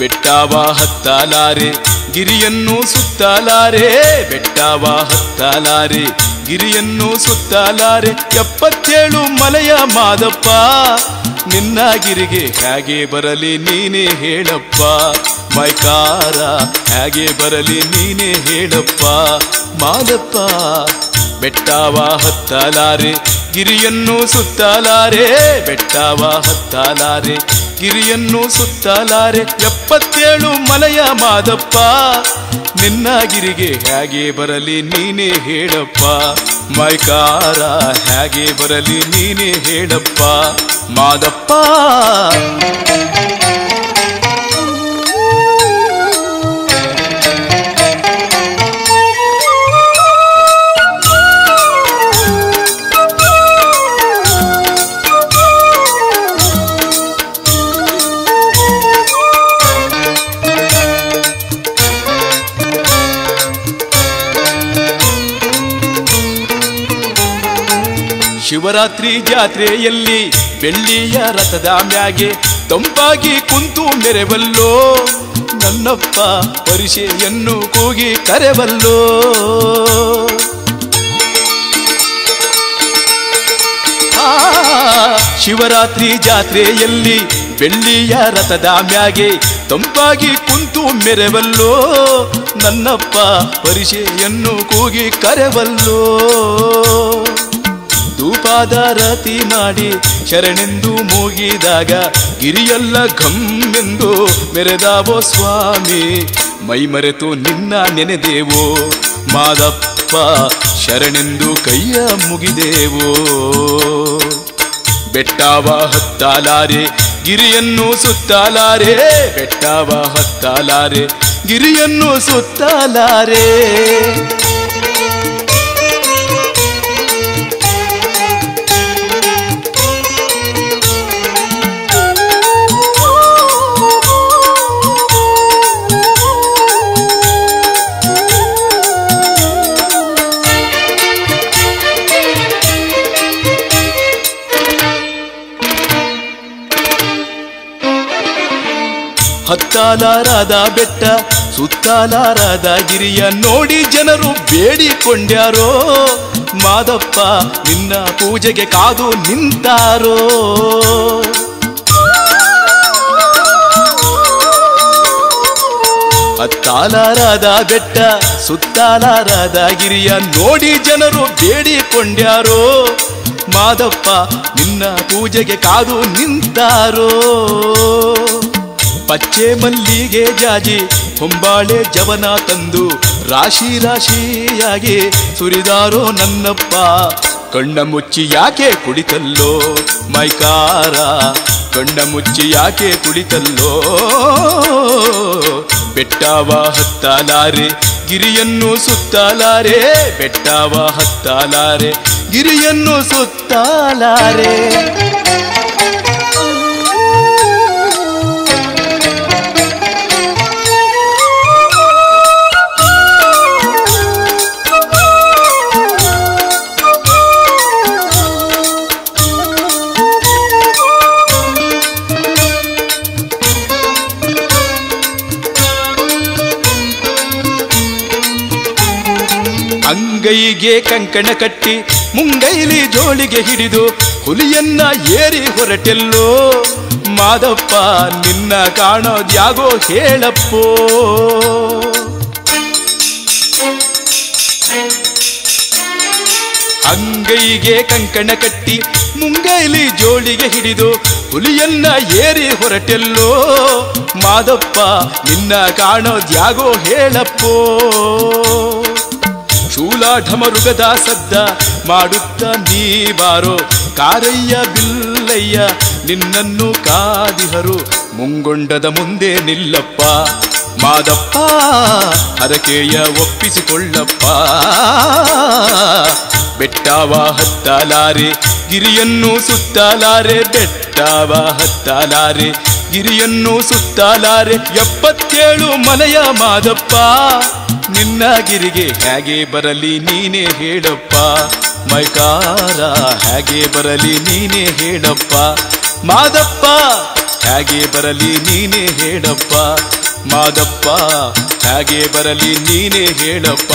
ಬೆಟ್ಟವ ಹತ್ತಲಾರೆ ಗಿರಿಯನ್ನು ಸುತ್ತಲಾರೆ, ಬೆಟ್ಟವ ಹತ್ತಲಾರೆ ಗಿರಿಯನ್ನು ಸುತ್ತಲಾರೆ. 77 ಮಲೆಯ ಮಾದಪ್ಪ, ನಿನ್ನ ಗಿರಿಗೆ ಹೇಗೆ ಬರಲಿ ನೀನೇ ಹೇಳಪ್ಪ. ಮೈಕಾರ ಹೇಗೆ ಬರಲಿ ನೀನೇ ಹೇಳಪ್ಪ ಮಾದಪ್ಪ. ಬೆಟ್ಟವ ಹತ್ತಲಾರೆ ಗಿರಿಯನ್ನು ಸುತ್ತಲಾರೆ, ಬೆಟ್ಟವ ಹತ್ತಲಾರೆ ಗಿರಿಯನ್ನು ಸುತ್ತಲಾರೆ. 77 ಮಲೆಯ ಮಾದಪ್ಪ, ನಿನ್ನ ಗಿರಿಗೆ ಹೇಗೆ ಬರಲಿ ನೀನೇ ಹೇಳಪ್ಪ. ಮೈಕಾರ ಹೇಗೆ ಬರಲಿ ನೀನೇ ಹೇಳಪ್ಪ ಮಾದಪ್ಪ. ಶಿವರಾತ್ರಿ ಜಾತ್ರೆಯಲ್ಲಿ ಬೆಳ್ಳಿಯ ರಥದ ಮ್ಯಾಗೆ ತಂಪಾಗಿ ಕುಂತು ಮೆರೆವಲ್ಲೋ, ನನ್ನಪ್ಪ ಪರಿಷೆಯನ್ನು ಕೂಗಿ ಕರೆವಲ್ಲೋ. ಶಿವರಾತ್ರಿ ಜಾತ್ರೆಯಲ್ಲಿ ಬೆಳ್ಳಿಯ ರಥದ ಮ್ಯಾಗೆ ತಂಪಾಗಿ ಕುಂತು ಮೆರೆವಲ್ಲೋ, ನನ್ನಪ್ಪ ಪರಿಷೆಯನ್ನು ಕೂಗಿ ಕರೆವಲ್ಲೋ. ಧೂಪಾದಾರತಿ ಮಾಡಿ ಶರಣೆಂದು ಮೂಗಿದಾಗ ಗಿರಿಯಲ್ಲ ಘಮ್ಮೆಂದು ಮೆರೆದಾವೋ ಸ್ವಾಮಿ. ಮೈ ಮರೆತು ನಿನ್ನ ನೆನೆದೇವೋ ಮಾದಪ್ಪ, ಶರಣೆಂದು ಕೈಯ ಮುಗಿದೇವೋ. ಬೆಟ್ಟವ ಹತ್ತಲಾರೆ ಗಿರಿಯನ್ನು ಸುತ್ತಲಾರೆ, ಬೆಟ್ಟವ ಹತ್ತಲಾರೆ ಗಿರಿಯನ್ನು ಸುತ್ತಲಾರೆ. ಹತ್ತಲಾರದ ಬೆಟ್ಟ ಸುತ್ತಲಾರದ ಗಿರಿಯ ನೋಡಿ ಜನರು ಬೇಡಿಕೊಂಡ್ಯಾರೋ, ಮಾದಪ್ಪ ನಿನ್ನ ಪೂಜೆಗೆ ಕಾದು ನಿಂತಾರೋ. ಹತ್ತಲಾರದ ಬೆಟ್ಟ ಸುತ್ತಲಾರದ ಗಿರಿಯ ನೋಡಿ ಜನರು ಬೇಡಿಕೊಂಡ್ಯಾರೋ, ಮಾದಪ್ಪ ನಿನ್ನ ಪೂಜೆಗೆ ಕಾದು ನಿಂತಾರೋ. ಪಚ್ಚೆ ಮಲ್ಲಿಗೆ ಜಾಜಿ ಹೊಂಬಾಳೆ ಜವನ ತಂದು ರಾಶಿ ರಾಶಿಯಾಗಿ ಸುರಿದಾರೋ ನನ್ನಪ್ಪ. ಕಣ್ಣ ಮುಚ್ಚಿ ಯಾಕೆ ಕುಳಿತಲ್ಲೋ ಮೈಕಾರ, ಕಣ್ಣ ಮುಚ್ಚಿ ಯಾಕೆ ಕುಳಿತಲ್ಲೋ. ಬೆಟ್ಟವ ಹತ್ತಲಾರೆ ಗಿರಿಯನ್ನು ಸುತ್ತಲಾರೆ, ಬೆಟ್ಟವ ಹತ್ತಲಾರೆ ಗಿರಿಯನ್ನು ಸುತ್ತಲಾರೆ. ಅಂಗೈಗೆ ಕಂಕಣ ಕಟ್ಟಿ ಮುಂಗೈಲಿ ಜೋಳಿಗೆ ಹಿಡಿದು ಹುಲಿಯನ್ನ ಏರಿ ಹೊರಟೆಲ್ಲೋ, ಮಾದಪ್ಪ ನಿನ್ನ ಕಾಣೋದ್ಯಾಗೋ ಹೇಳಪ್ಪೋ. ಅಂಗೈಗೆ ಕಂಕಣ ಕಟ್ಟಿ ಮುಂಗೈಲಿ ಜೋಳಿಗೆ ಹಿಡಿದು ಹುಲಿಯನ್ನ ಏರಿ ಹೊರಟೆಲ್ಲೋ, ಮಾದಪ್ಪ ನಿನ್ನ ಕಾಣೋದ್ಯಾಗೋ ಹೇಳಪ್ಪೋ. ಶೂಲಾಢಮರುಗದ ಸದ್ದ ಮಾಡುತ್ತ ನೀ ಬಾರೋ, ಕಾರಯ್ಯ ಬಿಲ್ಲಯ್ಯ ನಿನ್ನನ್ನು ಕಾದಿಹರು. ಮುಂಗೊಂಡದ ಮುಂದೆ ನಿಲ್ಲಪ್ಪ ಮಾದಪ್ಪ, ಹರಕೆಯ ಒಪ್ಪಿಸಿಕೊಳ್ಳಪ್ಪ. ಬೆಟ್ಟವ ಹತ್ತಲಾರೆ ಗಿರಿಯನ್ನು ಸುತ್ತಲಾರೆ, ಬೆಟ್ಟವ ಹತ್ತಲಾರೆ ಗಿರಿಯನ್ನು ಸುತ್ತಲಾರೆ. 77 ಮಲೆಯ ಮಾದಪ್ಪ, ನಿನ್ನ ಗಿರಿಗೆ ಹೇಗೆ ಬರಲಿ ನೀನೇ ಹೇಳಪ್ಪ. ಮೈಕಾರ ಹೇಗೆ ಬರಲಿ ನೀನೇ ಹೇಳಪ್ಪ ಮಾದಪ್ಪ. ಹೇಗೆ ಬರಲಿ ನೀನೇ ಹೇಳಪ್ಪ ಮಾದಪ್ಪ ಹೇಗೆ ಬರಲಿ ನೀನೇ ಹೇಳಪ್ಪ